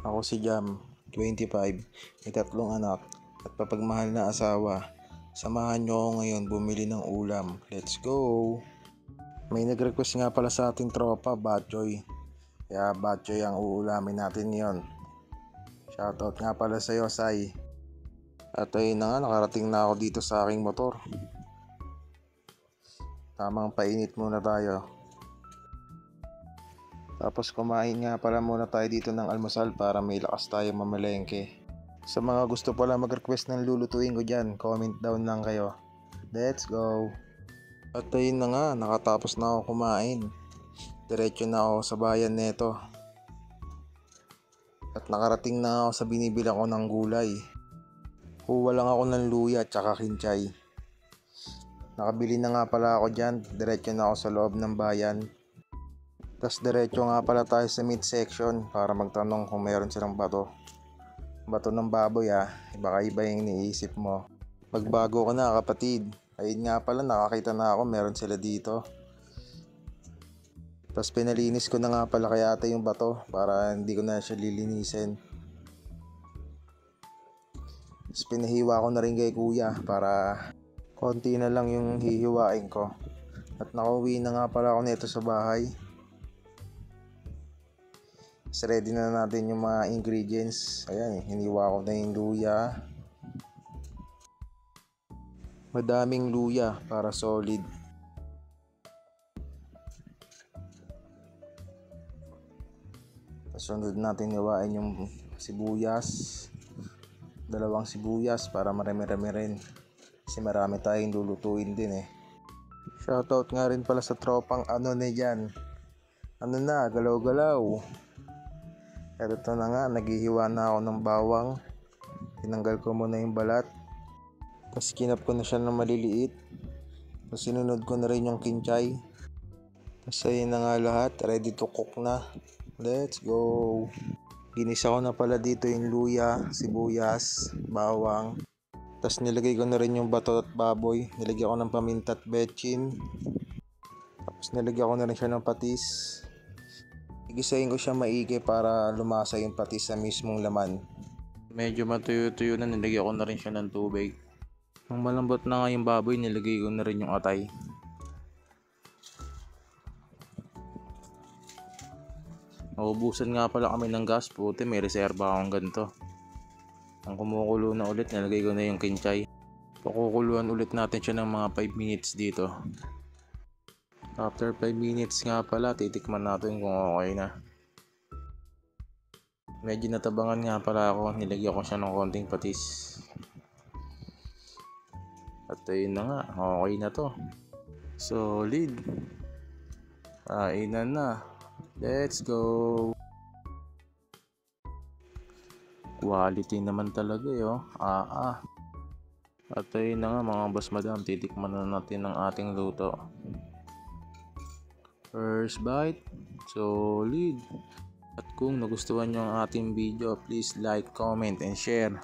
Ako si Jam, 25, may 3 anak at papagmahal na asawa. Samahan nyo ako ngayon bumili ng ulam. Let's go! May nag-request nga pala sa ating tropa, Batchoy. Kaya Batchoy ang uulamin natin ngayon. Shoutout nga pala sa iyo, Sai. At ayun na nga, nakarating na ako dito sa aking motor. Tamang painit muna tayo. Tapos kumain nga pala muna tayo dito ng almusal para may lakas tayo mamalengke. Sa mga gusto pala mag-request ng lulutuin ko dyan, comment down lang kayo. Let's go! At ayun na nga, nakatapos na ako kumain. Diretso na ako sa bayan neto. At nakarating na ako sa binibilang ko ng gulay. Kuha lang ako ng luya at saka kinchay. Nakabili na nga pala ako dyan, diretso na ako sa loob ng bayan. Tapos diretso nga pala tayo sa meat section para magtanong kung meron silang bato. Bato ng baboy baka iba yung iniisip mo. Magbago ka na kapatid. Ayun nga pala, nakakita na ako, meron sila dito. Tapos pinalinis ko na nga pala kaya ata yung bato para hindi ko na siya lilinisin. Tapos pinahiwa ko na rin kay kuya para konti na lang yung hihiwain ko. At nakauwi na nga pala ako nito sa bahay. So ready na natin yung mga ingredients. Ayan, hiniwa ko na yung luya. Madaming luya para solid. Sunod natin hiwain yung sibuyas. 2 sibuyas para marami-rami rin. Kasi marami tayong lulutuin din Shoutout nga rin pala sa tropang dyan. Galaw-galaw. At ito na nga, naghihiwa na ako ng bawang. Tinanggal ko muna yung balat. Tapos kinap ko na siya ng maliliit. Tapos sinunod ko na rin yung kinchay. Tapos ayun na nga lahat, ready to cook na. Let's go! Ginisa ko na pala dito yung luya, sibuyas, bawang. Tapos nilagay ko na rin yung bato at baboy. Nilagyan ko ng paminta at betchin. Tapos nilagyan ko na rin siya ng patis. Gisahin ko siya maigi para lumasa yung patis sa mismong laman. Medyo matuyo-tuyo na, nilagyan ko na rin siya ng tubig. Nung malambot na nga yung baboy, nilagay ko na rin yung atay. Naubusan nga pala kami ng gas, puti may reserba akong ganito. Ang kumukulo na ulit, nilagay ko na yung kinchay. Pakukuluan ulit natin siya ng mga 5 minutes dito. After 5 minutes nga pala, titikman natin kung okay na. Medyo natabangan nga pala ako, nilagyan ko siya ng konting patis. At ayun na nga, okay na to. Solid. Kainan na. Let's go. Quality naman talaga At ayun na nga mga boss madam, titikman na natin ang ating luto. First bite, solid. At kung nagustuhan nyo ang ating video, please like, comment, and share.